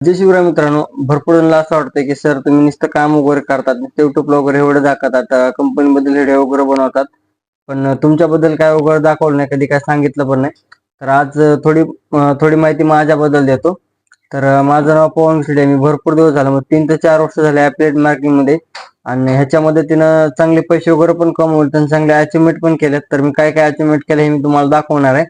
जय शिवराय मित्रांनो, भरपूर जणांना असं वाटतं की सर तुम्ही नुसतं काम वगैरे करतात, नुसतं युट्यूबला वगैरे एवढं दाखवतात, कंपनीबद्दल व्हिडिओ वगैरे बनवतात, पण तुमच्याबद्दल काय वगैरे दाखवलं नाही, कधी काय सांगितलं पण नाही. तर आज थोडी माहिती माझ्याबद्दल देतो. तर माझं नाव पवन शिडे. मी भरपूर दिवस झाला, मग 3 ते 4 वर्ष झाले ॲफिलिएट मार्केटिंग मध्ये, आणि ह्याच्यामध्ये तिनं चांगले पैसे वगैरे पण कमवले आणि चांगले अचिव्हमेंट पण केलेत. तर मी काय काय अचिव्हमेंट केलं हे मी तुम्हाला दाखवणार आहे.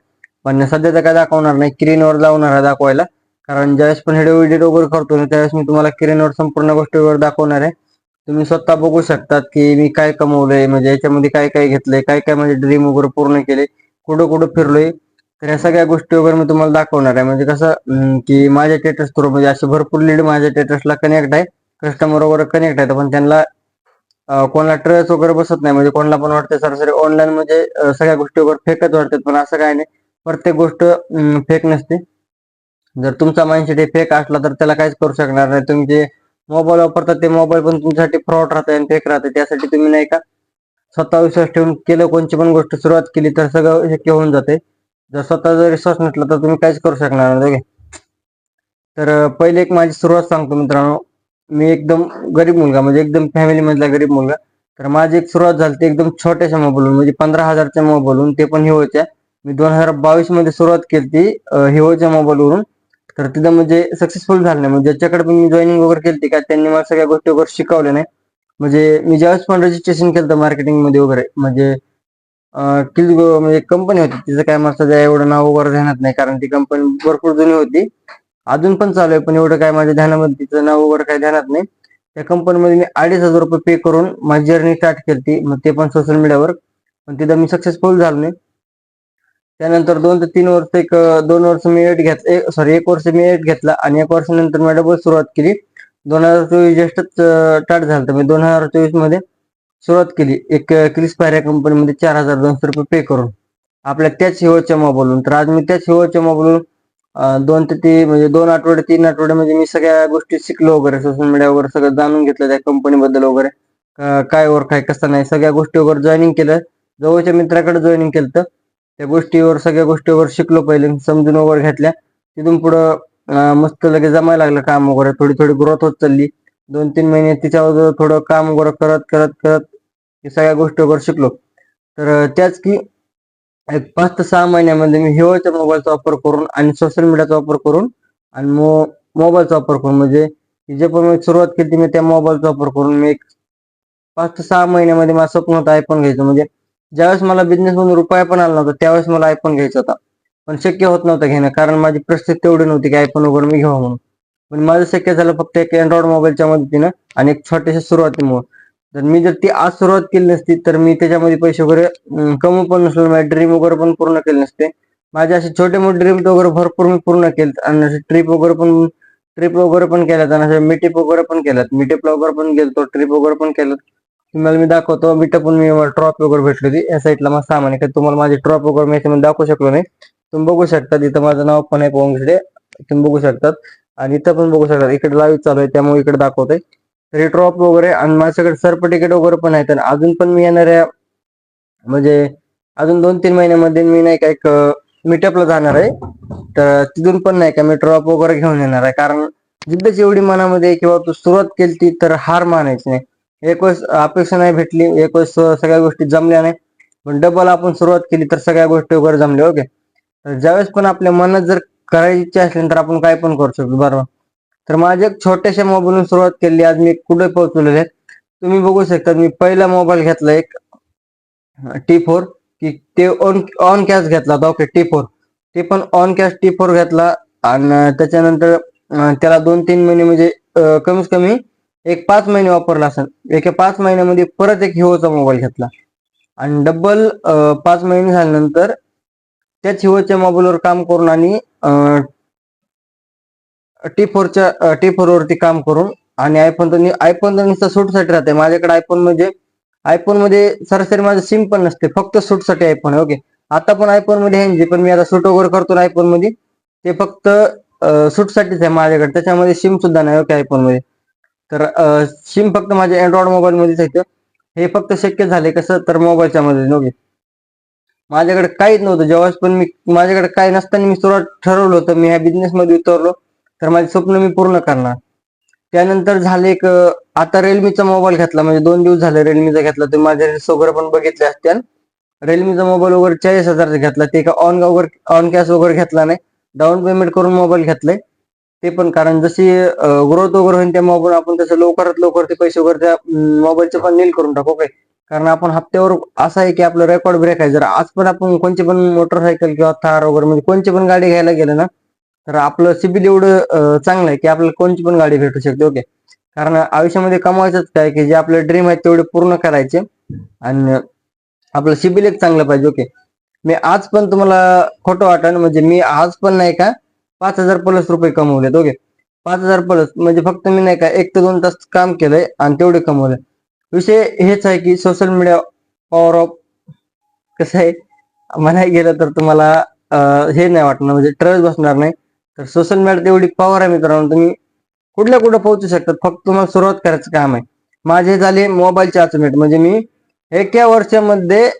पण सध्या तर काय दाखवणार नाही, स्क्रीनवर लावणार आहे दाखवायला. कारण ज्यावेळेस पण व्हिडिओ एडिट वगैरे करतो ना, त्यावेळेस मी तुम्हाला स्क्रीनवर संपूर्ण गोष्टी वगैरे दाखवणार आहे. तुम्ही स्वतः बघू शकतात की मी काय कमवलंय, म्हणजे याच्यामध्ये काय काय घेतलंय, काय काय म्हणजे ड्रीम वगैरे पूर्ण केले, कुठं कुठं फिरलोय. तर या सगळ्या गोष्टी वगैरे मी तुम्हाला दाखवणार आहे. म्हणजे कसं की माझ्या स्टेटस थ्रू म्हणजे असे भरपूर लीड माझ्या स्टेटसला कनेक्ट आहे, कस्टमर वगैरे कनेक्ट आहे, पण त्यांना कोणाला ट्रस्ट वगैरे बसत नाही. म्हणजे कोणाला पण वाटतं सरासरी ऑनलाईन म्हणजे सगळ्या गोष्टी वगैरे फेकच वाटतात, पण असं काय नाही. प्रत्येक गोष्ट फेक नसते. जर तुमचा माइंडसेट हे फेक असला तर त्याला काहीच करू शकणार नाही. तुम्ही जे मोबाईल वापरतात ते मोबाईल पण तुमच्यासाठी फ्रॉड राहते आणि फेक राहते. त्यासाठी तुम्ही नाही का स्वतः विश्वास ठेवून केलं, कोणची पण गोष्ट सुरुवात केली तर सगळं शक्य होऊन जाते. जर स्वतः जर विश्वास नसला तर तुम्ही काहीच करू शकणार नाही. ओके. तर पहिले एक माझी सुरुवात सांगतो मित्रांनो. मी एकदम गरीब मुलगा, म्हणजे एकदम फॅमिली मधला गरीब मुलगा. तर माझी एक सुरुवात झाली ती एकदम छोट्याशा मोबाईलवरून, म्हणजे 15,000च्या मोबाईलवरून, ते पण हिओच्या. मी 2022 मध्ये सुरुवात केली हिओच्या मोबाईलवरून. तर तिथं म्हणजे सक्सेसफुल झालं नाही. म्हणजे ज्याच्याकडे पण मी जॉईनिंग वगैरे केली का त्यांनी मला सगळ्या गोष्टी वगैरे शिकवल्या नाही. म्हणजे मी ज्यावेळेस पण रजिस्ट्रेशन केलं मार्केटिंग मध्ये वगैरे, म्हणजे म्हणजे कंपनी होती, तिचं काय मला सध्या एवढं नाव वगैरे ध्यानात नाही, कारण ती कंपनी भरपूर जुनी होती. अजून पण चालू आहे, पण एवढं काय माझ्या ध्यानामध्ये तिचं नाव वगैरे काही ध्यानात नाही. त्या कंपनीमध्ये मी 2,500 रुपये पे करून माझी जर्नी स्टार्ट केली, मग ते पण सोशल मीडियावर. पण तिथं मी सक्सेसफुल झालो नाही. त्यानंतर 2 ते 3 वर्ष, 2 वर्ष मी एड घेतलं, सॉरी 1 वर्ष मी एड घेतला, आणि 1 वर्षानंतर मी डबल सुरुवात केली. 2024 जस्टच स्टार्ट झालं, तर मी 2024 मध्ये सुरुवात केली एक क्रिस्पायर या कंपनीमध्ये 4,200 रुपये पे करून आपल्या त्याच हिओच्या मोबाईलवरून. तर आज मी त्याच हिओच्या मोबाईलवरून 2 ते 3 म्हणजे 2 आठवडे 3 आठवडे म्हणजे मी सगळ्या गोष्टी शिकलो वगैरे, सोशल मीडिया वगैरे सगळं जाणून घेतलं त्या कंपनीबद्दल वगैरे, काय वर्क आहे कसं नाही, सगळ्या गोष्टी वगैरे जॉईनिंग केलं. जवळच्या मित्राकडे जॉईनिंग केलं, त्या गोष्टीवर सगळ्या गोष्टीवर शिकलो, पहिले समजून वगैरे घेतल्या. तिथून पुढं मस्त लगेच जमायला लागलं काम वगैरे, थोडी थोडी ग्रोथ होत चालली. 2-3 महिने तिच्यावर थोडं काम वगैरे करत करत करत सगळ्या गोष्टी वगैरे शिकलो. तर त्याच की एक 5 ते 6 महिन्यामध्ये मी हिओच्या मोबाईलचा वापर करून आणि सोशल मीडियाचा वापर करून आणि मोबाईलचा वापर करून, म्हणजे जे पण मी सुरुवात केली मी त्या मोबाईलचा वापर करून, मी एक 5 ते 6 महिन्यामध्ये माझं स्वप्न होतं आयफोन घ्यायचं. म्हणजे ज्यावेळेस मला बिझनेस मधून रुपया पण आला नव्हता त्यावेळेस मला आयफोन घ्यायचा होता, पण शक्य होत नव्हतं घेणं, कारण माझी परिस्थिती तेवढी नव्हती की आयफोन वगैरे मी घ्यावं म्हणून. पण माझं शक्य झालं फक्त एक अँड्रॉइड मोबाईलच्या मदतीनं आणि एक छोट्याशा सुरुवातीमुळे. तर मी जर ती आज सुरुवात केली नसती तर मी त्याच्यामध्ये पैसे वगैरे कमवू पण नसलो, माझे ड्रीम वगैरे पण पूर्ण केले नसते. माझे असे छोटे मोठे ड्रीम वगैरे भरपूर मी पूर्ण केले, आणि असे ट्रिप वगैरे पण केल्यात, आणि असे मीटअप वगैरे पण केल्यात, मीटअपला वगैरे पण गेलतो, ट्रिप वगैरे पण केलं. तुम्हाला मी दाखवतो मीटअप, पण मी ट्रॉफी वगैरे भेटली होती. या साईडला माझं सामान आहे, तुम्हाला माझी ट्रॉप वगैरे मी याच्यामध्ये दाखवू शकलो नाही. तुम्ही बघू शकता इथं माझं नाव पण आहे पवन गिडे, तुम्ही बघू शकतात, आणि इथं पण बघू शकतात. इकडे लाईव्ह चालू आहे त्यामुळे इकडे दाखवतोय. तर हे ट्रॉप वगैरे, आणि माझ्याकडे सर्टिफिकेट वगैरे पण आहेत. आणि अजून पण मी येणाऱ्या म्हणजे अजून 2-3 महिन्यामध्ये मी नाही का एक मीटअपला जाणार आहे. तर तिथून पण नाही का मी ड्रॉप वगैरे घेऊन येणार आहे, कारण जिद्दच एवढी मनामध्ये किंवा तू सुरुवात केली तर हार मानायची नाही. एक वेळेस अपेक्षा नाही भेटली, एक वेळेस सगळ्या गोष्टी जमल्या नाही, पण डबल आपण सुरुवात केली तर सगळ्या गोष्टी वगैरे जमल्या. ओके. तर ज्यावेळेस पण आपल्या मनात जर करायची इच्छा असली तर आपण काय पण करू शकतो, बरोबर. तर माझ्या एक छोट्याशा मोबाईलून सुरुवात केली, आज मी कुठे पोहोचलेलो आहे तुम्ही बघू शकता. मी पहिला मोबाईल घेतला एक T4, की ते ऑन ऑन कॅश घेतला होता. ओके, T4, ते पण ऑन कॅश T4 घेतला. आणि त्याच्यानंतर त्याला 2-3 महिने म्हणजे कमीत कमी एक 5 महिने वापरला असेल. एका 5 महिन्यामध्ये परत एक हिओचा मोबाईल घेतला, आणि डबल 5 महिने झाल्यानंतर त्याच हिओच्या मोबाईलवर काम करून आणि T4 वरती काम करून, आणि आयफोन तर नुसतं सूटसाठी राहते माझ्याकडे. आयफोन मध्ये सरासरी माझं सिम पण नसते, फक्त सूटसाठी आयफोन आहे. ओके. आता पण आयफोन मध्ये आहे, पण मी आता सूट वगैरे करतो आयफोन मध्ये, ते फक्त सूटसाठीच आहे माझ्याकडे, त्याच्यामध्ये सिम सुद्धा नाही. ओके. आयफोन मध्ये तर सिम फक्त माझ्या अँड्रॉइड मोबाईल मध्येच आहे. हे फक्त शक्य झाले कसं, तर मोबाईलच्या मध्ये. ओके. माझ्याकडे काहीच नव्हतं, जेव्हा पण माझ्याकडे काही नसताना मी सुरुवात ठरवलं होतं, मी ह्या बिझनेस मध्ये उतरलो. तर माझे स्वप्न मी पूर्ण करणार. त्यानंतर झाले एक आता रिअलमीचा मोबाईल घेतला, म्हणजे 2 दिवस झाले रिअलमीचा घेतला. तुम्ही माझे रील्स वगैरे पण बघितले असतील. रिअलमीचा मोबाईल वगैरे 40,000चा घेतला. ते का ऑन कॅश वगैरे घेतला नाही, डाऊन पेमेंट करून मोबाईल घेतलाय. ते पण कारण जशी ग्रोथ वगैरे होईल त्या मोबाईल आपण तसं लवकरात लवकर ते पैसे वगैरे त्या मोबाईलचे पण नील करून टाकू काय. कारण आपण हप्त्यावर असं आहे की आपलं रेकॉर्ड ब्रेक आहे. जर आज पण आपण कोणची पण मोटरसायकल किंवा थार वगैरे म्हणजे कोणची पण गाडी घ्यायला गेलं ना, तर आपलं सिबिल एवढं चांगलं आहे की आपल्याला कोणची पण गाडी भेटू शकते. ओके, कारण आयुष्यामध्ये कमवायचंच काय की जे आपले ड्रीम आहेत तेवढे पूर्ण करायचे आणि आपलं सिबिल एक चांगलं पाहिजे. ओके, मी आज पण तुम्हाला खोटं वाटेल म्हणजे मी आज पण नाही का 5,000 प्लस रुपये कमवलेत. ओके, 5,000 प्लस म्हणजे फक्त मी नाही का 1 ते 2 तास काम केलंय आणि तेवढे कमवले. विषय हेच आहे की सोशल मीडिया पॉवर ऑफ कसं आहे म्हणायला गेलं तर तुम्हाला हे नाही वाटणार म्हणजे ट्रस्ट बसणार नाही. तर सोशल मीडिया तेवढी पॉवर आहे मित्रांनो, तुम्ही कुठे पोहोचू शकतात. फक्त तुम्हाला सुरुवात करायचं काम आहे. माझे झाले मोबाईलचे अचीवमेंट म्हणजे मी एका वर्षामध्ये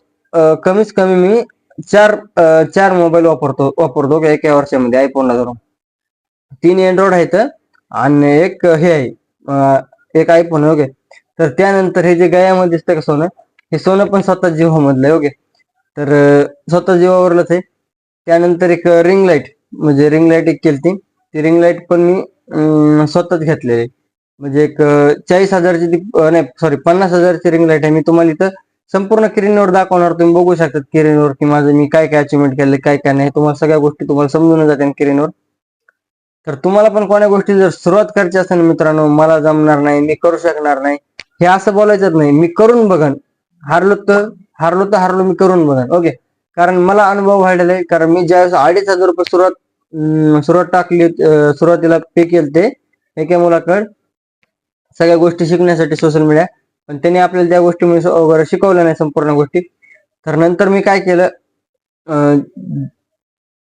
कमीत कमी मी चार मोबाईल वापरतो एका वर्षामध्ये. आयफोनला धरून 3 अँड्रॉइड आहेत आणि एक हे आहे एक आयफोन. ओके, तर त्यानंतर हे जे गळ्यामध्ये दिसतं का सोनं, हे सोनं पण स्वतः जिओमधलं आहे. ओके, तर स्वतः जिओवरलंच आहे. त्यानंतर एक रिंग लाईट म्हणजे रिंग लाईट एक केली ती रिंग लाईट पण मी स्वतःच घेतलेली. म्हणजे एक 40,000ची ती नाही सॉरी 50,000ची रिंग लाईट आहे. मी तुम्हाला इथं संपूर्ण स्क्रीनवर दाखवणार, तुम्ही बघू शकता स्क्रीनवर की माझं मी काय काय अचिव्हमेंट केले काय काय नाही. तुम्हाला सगळ्या गोष्टी तुम्हाला समजून जातील स्क्रीनवर. तर तुम्हाला पण कोणत्या गोष्टी जर सुरुवात करायची असेल मित्रांनो, मला जमणार नाही, मी करू शकणार नाही, हे असं बोलायचंच नाही. मी करून बघन, हारलो तर हारलो, मी करून बघन. ओके, कारण मला अनुभव व्हायला आहे. कारण मी ज्यावेळेस 2,500 रुपये सुरुवात टाकली, सुरुवातीला पे केले ते एका मुलाकडे सगळ्या गोष्टी शिकण्यासाठी सोशल मीडिया, पण त्यांनी आपल्याला त्या गोष्टी वगैरे शिकवल्या नाही संपूर्ण गोष्टी. तर नंतर मी काय केलं,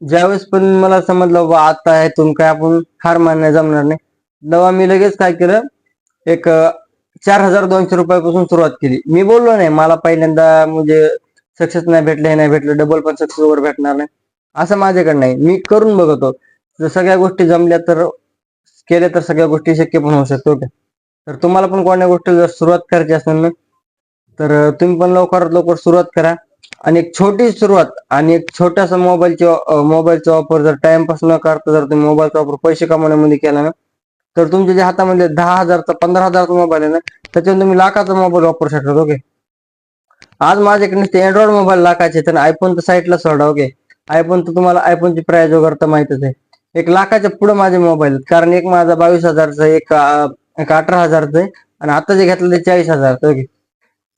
ज्यावेळेस पण मला समजलं बा आता यातून काय आपण हार मानण्या जमणार नाही, तेव्हा मी लगेच काय केलं, एक 4,200 रुपयापासून सुरुवात केली. मी बोललो नाही मला पहिल्यांदा म्हणजे सक्सेस नाही भेटलं, हे नाही भेटलं, डबल पण सक्सेस वगैरे भेटणार नाही असं माझ्याकडे नाही. मी करून बघतो, जर सगळ्या गोष्टी जमल्या तर केल्या तर सगळ्या गोष्टी शक्य पण होऊ शकतो. ओके, तर तुम्हाला पण कोणत्या गोष्टी जर सुरुवात करायची असेल ना, तर तुम्ही पण लवकरात लवकर सुरुवात करा. आणि एक छोटी सुरुवात आणि एक छोटासा मोबाईलचा वापर जर टाइमपास न करता जर तुम्ही मोबाईलचा वापर पैसे कमवण्यामध्ये केला ना, तर तुमच्या जे हातामध्ये 10,000चा 15,000चा मोबाईल आहे ना, त्याच्यावर तुम्ही लाखाचा मोबाईल वापरू शकता. ओके, आज माझ्याकडे नुसते अँड्रॉइड मोबाईल लाखाचे, तर आयफोन तर साईडला सोडा. ओके, आयफोन तर तुम्हाला आयफोनची प्राइस वगैरे तर माहितच आहे. 1,00,000च्या पुढे माझे मोबाईल, कारण एक माझा 22,000चा, एक 18,000चा आहे आणि आता जे घेतलं ते 40,000चं. ओके,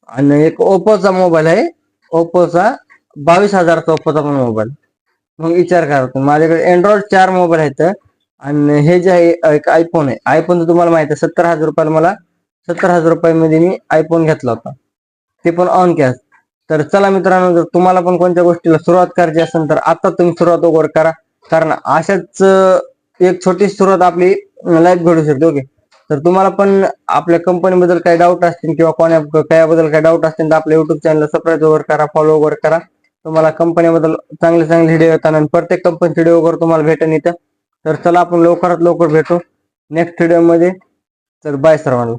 आणि एक ओप्पोचा मोबाईल आहे, ओप्पोचा 22,000चा ओप्पोचा पण मोबाईल. मग विचार करा तुम्ही, माझ्याकडे अँड्रॉइड 4 मोबाईल आहेत आणि हे जे आहे एक आयफोन आहे. आयफोन तर तुम्हाला माहिती आहे 70,000 रुपयाला मला 70,000 रुपयामध्ये मी आयफोन घेतला होता, ते पण ऑन कॅश. तर चला मित्रांनो, जर तुम्हाला पण कोणत्या गोष्टीला सुरुवात करायची असेल तर आता तुम्ही सुरुवात वगैरे करा, कारण अशाच एक छोटी सुरुवात आपली लाईफ घडू शकते. ओके, तर तुम्हाला पण आपल्या कंपनीबद्दल काही डाऊट असतील किंवा त्याबद्दल काही डाऊट असतील तर आपल्या युट्यूब चॅनलला सबस्क्राईब वगैरे करा, फॉलो वगैरे करा. तुम्हाला कंपनीबद्दल चांगले चांगले व्हिडिओ येतात आणि प्रत्येक कंपनीचे व्हिडिओ वगैरे तुम्हाला भेटेल इथं. तर चला आपण लवकरात लवकर भेटू नेक्स्ट व्हिडिओमध्ये. तर बाय सर्वांना.